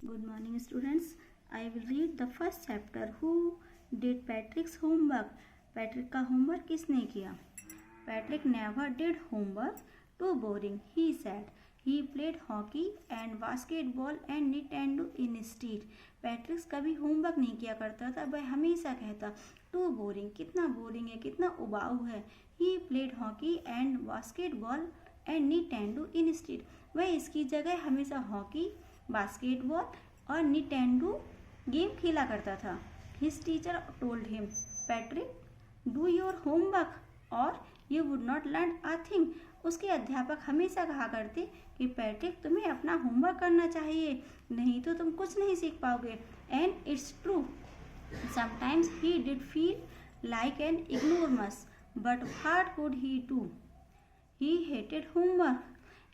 Good morning, students. I will read the first chapter. Who did Patrick's homework? Patrick का homework किसने किया? Patrick never did homework. Too boring, he said. He played hockey and basketball and Nintendo in street. पैट्रिक्स कभी homework नहीं किया करता था. वह हमेशा कहता टू बोरिंग, कितना बोरिंग है, कितना उबाऊ है. He played hockey and basketball and Nintendo in street. वह इसकी जगह हमेशा हॉकी, बास्केटबॉल और निटेंडो गेम खेला करता था. His teacher told him, Patrick do your homework और you would not learn a thing. उसके अध्यापक हमेशा कहा करते कि पैट्रिक तुम्हें अपना होमवर्क करना चाहिए, नहीं तो तुम कुछ नहीं सीख पाओगे. And it's true. Sometimes he did feel like an ignoramus, but what could he do? He hated homework.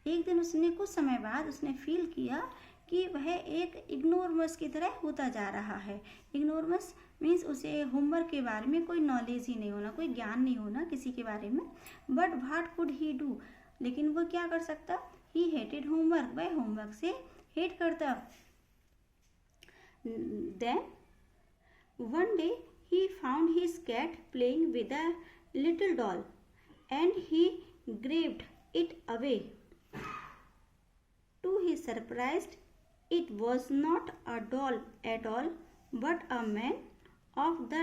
एक दिन उसने कुछ समय बाद उसने फील किया कि वह एक इग्नोरमस की तरह होता जा रहा है. इग्नोरमस मीन्स उसे होमवर्क के बारे में कोई नॉलेज ही नहीं होना, कोई ज्ञान नहीं होना किसी के बारे में. But what could he do? लेकिन वो क्या कर सकता? He hated homework. वह होमवर्क से हेट करता. Then one day he found his cat playing with a little doll and he grabbed it away. To his surprise, it was not a doll at all but a man of the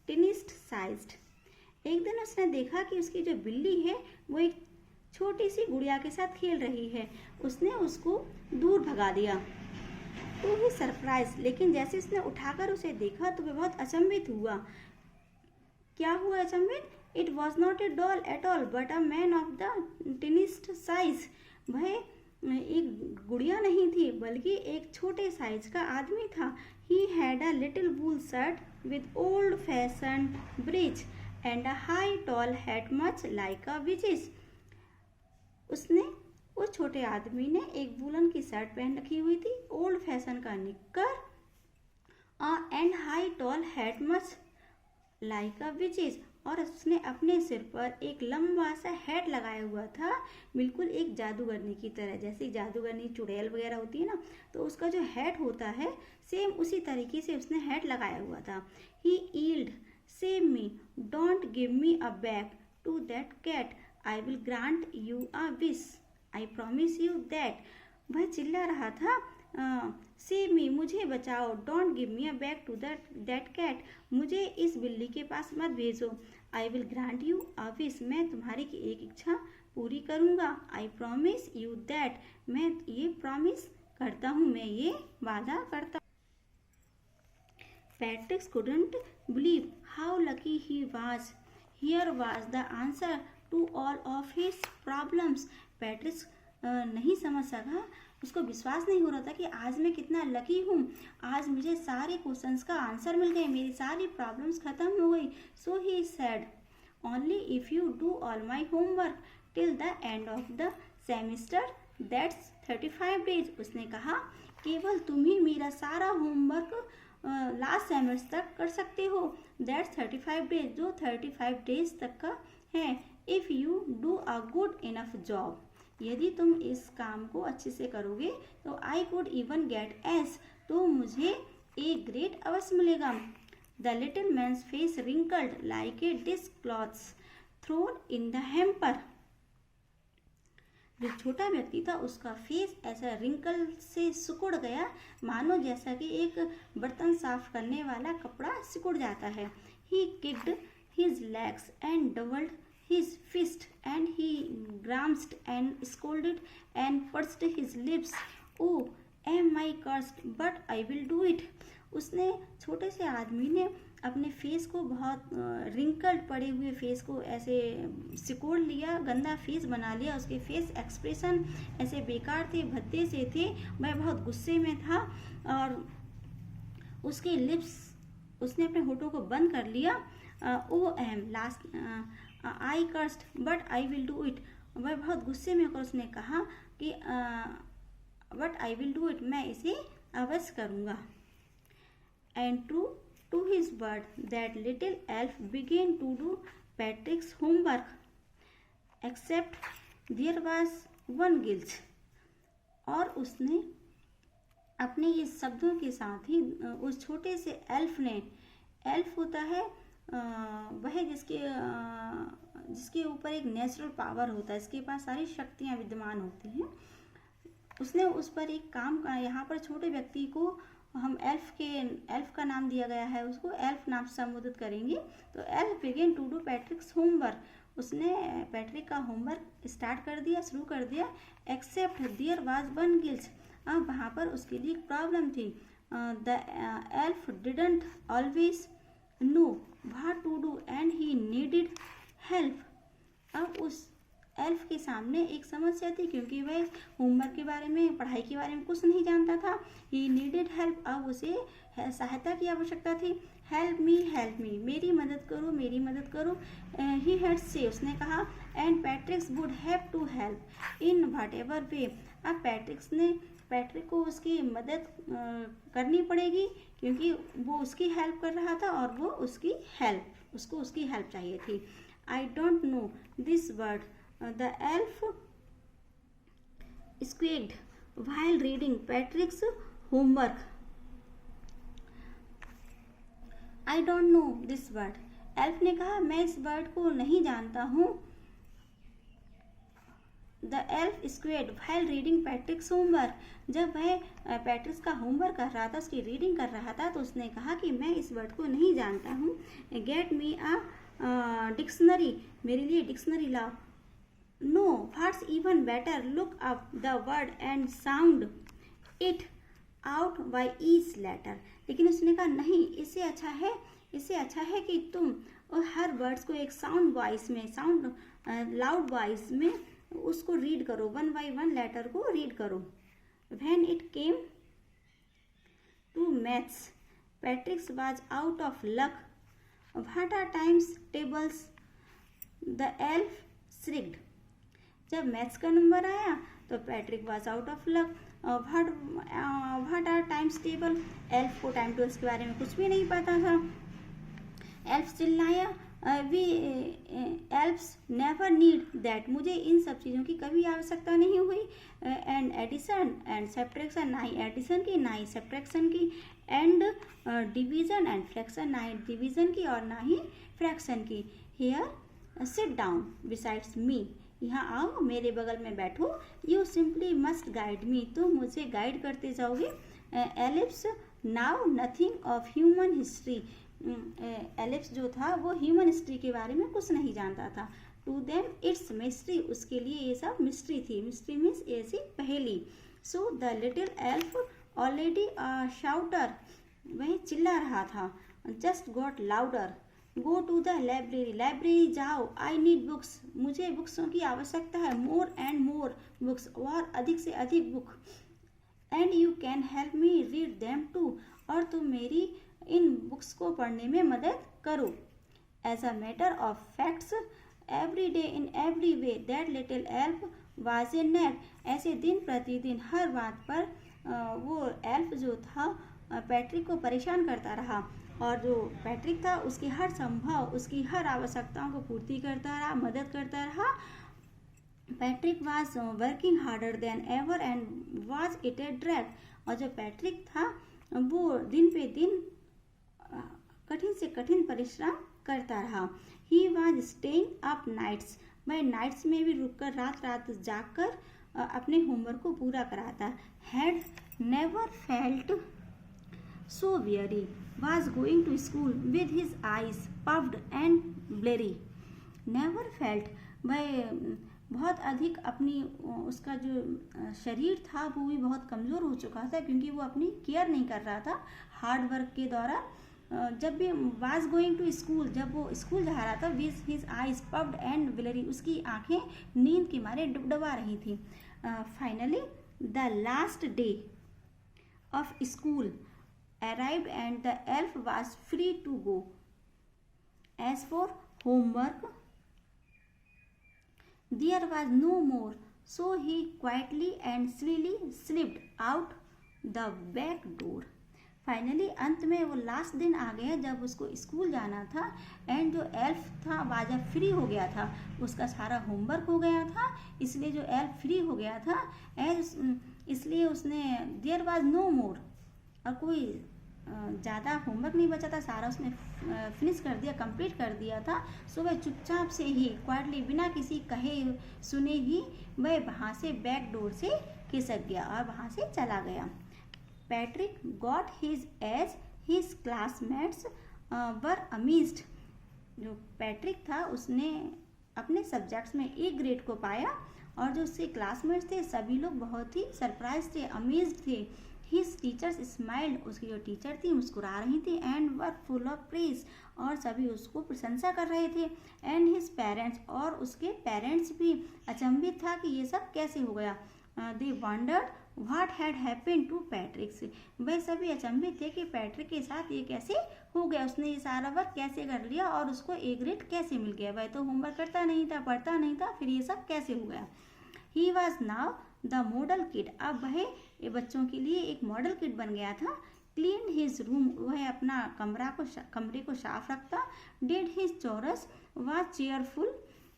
tiniest sized. एक दिन उसने देखा कि उसकी जो बिल्ली है वो एक छोटी सी गुड़िया के साथ खेल रही है. उसने उसको दूर भगा दिया. तो ही सरप्राइज, लेकिन जैसे उसने उठाकर उसे देखा तो वह बहुत अचंभित हुआ. क्या हुआ अचंभित? It was not a doll at all but a man of the tiniest size. वह एक गुड़िया नहीं थी बल्कि एक छोटे साइज का आदमी था. He had a little wool shirt with old fashion britches and a high tall hat much like a witches. उसने उस छोटे आदमी ने एक वूलन की शर्ट पहन रखी हुई थी, ओल्ड फैशन का निक्कर and high tall hat much like a witches. और उसने अपने सिर पर एक लंबा सा हैट लगाया हुआ था, बिल्कुल एक जादूगरनी की तरह. जैसे जादूगरनी चुड़ैल वगैरह होती है ना, तो उसका जो हैट होता है सेम उसी तरीके से उसने हैट लगाया हुआ था. He yelled, save me, don't give me a back to that cat, I will grant you a wish, I promise you that. वह चिल्ला रहा था, सेव मी, मुझे बचाओ, don't give me a back to that cat, मुझे इस बिल्ली के पास मत भेजो, I will grant you a wish, मैं तुम्हारी की एक इच्छा पूरी करूँगा, आई प्रॉमिस यू दैट, मैं ये प्रॉमिस करता हूँ, मैं ये वादा करता हूँ. Patrick couldn't believe how lucky he was. Here was the answer to all of his problems. Patrick नहीं समझ सका, उसको विश्वास नहीं हो रहा था कि आज मैं कितना लकी हूँ, आज मुझे सारे क्वेश्चंस का आंसर मिल गए, मेरी सारी प्रॉब्लम्स खत्म हो गई. So he said, only if you do all my homework till the end of the semester, that's 35 days. उसने कहा केवल तुम ही मेरा सारा होमवर्क लास्ट सेमेस्टर तक कर सकते हो. दैट्स 35 डेज, जो 35 डेज तक का है. If you do a good enough job, यदि तुम इस काम को अच्छे से करोगे तो I could even get A's, तो मुझे ए ग्रेड अवश्य मिलेगा. The little man's face wrinkled like a dish cloths thrown in the hamper. जो छोटा व्यक्ति था उसका फेस ऐसा रिंकल से सिकुड़ गया, मानो जैसा कि एक बर्तन साफ करने वाला कपड़ा सिकुड़ जाता है. He kicked his legs and doubled his fist and he grimaced and scolded and pursed his lips. Oh, am I cursed? But I will do it. उसने छोटे से आदमी ने अपने फेस को बहुत रिंकल्ड पड़े हुए फेस को ऐसे सिकोड़ लिया, गंदा फेस बना लिया. उसके फेस एक्सप्रेशन ऐसे बेकार थे, भद्दे से थे. वह बहुत गुस्से में था और उसके लिप्स, उसने अपने होठों को बंद कर लिया. Oh um last I cursed but I will do it. वह बहुत गुस्से में होकर उसने कहा कि but I will do it, मैं इसे अवश्य करूँगा. And true to his word that little elf began to do Patrick's homework, except there was one glitch. और उसने अपने ये शब्दों के साथ ही उस छोटे से एल्फ ने, एल्फ होता है वह जिसके ऊपर एक नेचुरल पावर होता है, इसके पास सारी शक्तियाँ विद्यमान होती हैं, उसने उस पर एक काम, यहाँ पर छोटे व्यक्ति को हम एल्फ का नाम दिया गया है, उसको एल्फ नाम से संबोधित करेंगे। तो elf began to do Patrick's homework, उसने पैट्रिक का होमवर्क स्टार्ट कर दिया, शुरू कर दिया। Except there was one glitch, अब वहाँ पर उसके लिए एक प्रॉब्लम थी। The elf didn't always know what to do and he needed help. अब उस एल्फ के सामने एक समस्या थी, क्योंकि वह होमवर्क के बारे में, पढ़ाई के बारे में कुछ नहीं जानता था। ही नीडेड हेल्प, अब उसे सहायता की आवश्यकता थी। हेल्प मी, मेरी मदद करो, मेरी मदद करो। ही हैड से, उसने कहा। And Patrick's would have to help in whatever way, अब पैट्रिक को उसकी मदद करनी पड़ेगी, क्योंकि वो उसकी हेल्प कर रहा था और वो उसको उसकी हेल्प चाहिए थी। I don't know this word, the elf squeaked while reading Patrick's homework. I don't know this word. Elf ने कहा, मैं इस वर्ड को नहीं जानता हूँ। The elf squeaked while reading Patrick's homework. जब वह पैट्रिक्स का होमवर्क कर रहा था, उसकी रीडिंग कर रहा था, तो उसने कहा कि मैं इस वर्ड को नहीं जानता हूँ। Get me a dictionary, मेरे लिए डिक्शनरी लाओ। No, what's even better, look up the word and sound it out by each letter. लेकिन उसने कहा नहीं, इससे अच्छा है कि तुम हर वर्ड्स को एक साउंड वॉइस में, लाउड वॉइस में उसको रीड करो, वन बाय वन लेटर को रीड करो। When it came to maths, Patrick was out of luck. What are times tables? The elf shrieked. जब मैथ्स का नंबर आया तो Patrick was out of luck. What are times table, elf को time tables के बारे में कुछ भी नहीं पता था। एल्फ चिल्लाया, we elves never need that, मुझे इन सब चीज़ों की कभी आवश्यकता नहीं हुई। एंड एडिशन एंड सब्ट्रैक्शन, ना ही एडिशन की ना ही सब्ट्रैक्शन की। एंड डिवीजन एंड फ्रैक्शन, ना ही डिवीजन की और ना ही फ्रैक्शन की। हियर सिट डाउन बिसाइड्स मी, यहाँ आओ, मेरे बगल में बैठो। You simply must guide me, तुम मुझे गाइड करते जाओगे। Ellipse now nothing of human history, ellipse जो था वो ह्यूमन हिस्ट्री के बारे में कुछ नहीं जानता था। टू देम इट्स मिस्ट्री, उसके लिए ये सब मिस्ट्री थी। मिस्ट्री मीन्स ऐसी पहेली। So the little elf already shouter, वह चिल्ला रहा था। Just got louder, go to the library, library जाओ। आई नीड बुक्स, मुझे बुक्सों की आवश्यकता है। मोर एंड मोर बुक्स, और अधिक से अधिक book. And you can help me read them too, और तुम मेरी इन बुक्स को पढ़ने में मदद करो। As a matter of facts every day in every way that little elf was a net, ऐसे दिन प्रतिदिन हर बात पर वो एल्फ जो था पैट्रिक को परेशान करता रहा, और जो पैट्रिक था उसकी हर संभव, उसकी हर आवश्यकताओं को पूर्ति करता रहा, मदद करता रहा। Patrick was working harder than ever and was it A drag, और जो पैट्रिक था वो दिन पे दिन कठिन से कठिन परिश्रम करता रहा। He was staying up nights, वह नाइट्स में भी रुककर रात जागकर अपने होमवर्क को पूरा कराता। Had never felt so weary, was going to school with his eyes puffed and blurry. Never felt, वह बहुत अधिक अपनी, उसका जो शरीर था वो भी बहुत कमज़ोर हो चुका था, क्योंकि वो अपनी केयर नहीं कर रहा था हार्ड वर्क के द्वारा। जब भी was going to school, जब वो स्कूल जा रहा था, with his eyes puffed and blurry, उसकी आंखें नींद के मारे डुबडुबा रही थी। Finally the last day of school arrived and the elf was free to go. As for homework, there was no more, so he quietly and slowly slipped out the back door. Finally अंत में वो last दिन आ गया जब उसको school जाना था, and जो एल्फ था वाजा फ्री हो गया था, उसका सारा होमवर्क हो गया था, इसलिए जो एल्फ फ्री हो गया था, एज इसलिए उसने देयर वाज नो मोर, और कोई ज़्यादा होमवर्क नहीं बचा था, सारा उसने फिनिश कर दिया, कंप्लीट कर दिया था। सो वह चुपचाप से ही क्वाइटली बिना किसी कहे सुने ही वह वहाँ से बैक डोर से खिसक गया और वहाँ से चला गया। Patrick got his A's his classmates were amazed. जो पैट्रिक था उसने अपने सब्जेक्ट्स में ए ग्रेड को पाया और जो उसके क्लासमेट्स थे सभी लोग बहुत ही सरप्राइज थे, अमेज्ड थे। हिज टीचर्स स्माइल्ड, उसकी जो टीचर थी मुस्कुरा रही थी, and were full of praise, और सभी उसको प्रशंसा कर रहे थे। एंड हिज पेरेंट्स, और उसके पेरेंट्स भी अचंभित था कि ये सब कैसे हो गया। They wondered what had happened to Patrick. वह सभी अचंभित थे कि पैट्रिक के साथ ये कैसे हो गया, उसने ये सारा वर्क कैसे कर लिया और उसको ए ग्रेड कैसे मिल गया। वह तो होमवर्क करता नहीं था, पढ़ता नहीं था, फिर ये सब कैसे हो गया। He was now the model kid, अब वह ये बच्चों के लिए एक मॉडल किड बन गया था। क्लीन हिज रूम, वह अपना कमरे को साफ रखता। Did his chores, was cheerful,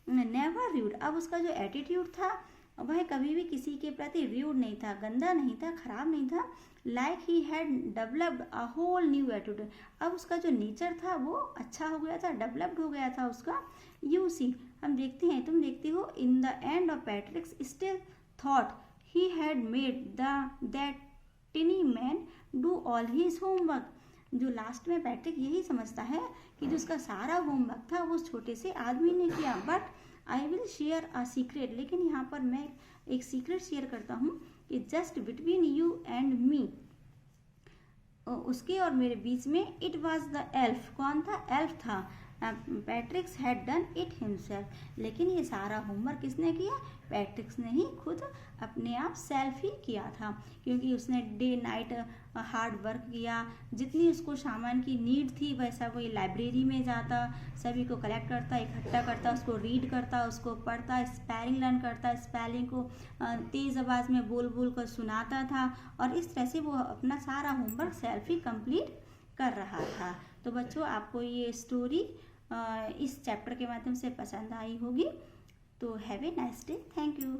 never rude, अब उसका जो एटीट्यूड था वह कभी भी किसी के प्रति रूड नहीं था, गंदा नहीं था, खराब नहीं था। Like he had developed a whole new attitude, अब उसका जो नेचर था वो अच्छा हो गया था, डेवलप्ड हो गया था उसका। यू सी, हम देखते हैं, तुम देखती हो, in the end of पैट्रिक्स still thought he had made that टिनी man do all his homework. जो लास्ट में पैट्रिक यही समझता है कि जो उसका सारा होमवर्क था वो उस छोटे से आदमी ने किया। But I will share a secret, लेकिन यहाँ पर मैं एक सीक्रेट शेयर करता हूँ कि just between you and me, उसके और मेरे बीच में, इट वॉज द एल्फ, कौन था, एल्फ था। पैट्रिक्स हैड डन इट हिमसेल्फ, लेकिन ये सारा होमवर्क किसने किया, पैट्रिक्स ने ही खुद अपने आप सेल्फ ही किया था, क्योंकि उसने डे नाइट हार्ड वर्क किया। जितनी उसको सामान की नीड थी वैसा वही लाइब्रेरी में जाता, सभी को कलेक्ट करता, इकट्ठा करता, उसको रीड करता, उसको पढ़ता, स्पेलिंग लर्न करता, स्पेलिंग को तेज़ आवाज़ में बोल बोल कर सुनाता था, और इस तरह से वो अपना सारा होमवर्क सेल्फ ही कंप्लीट कर रहा था। तो बच्चों, आपको ये स्टोरी इस चैप्टर के माध्यम से पसंद आई होगी। तो have a nice day, thank you.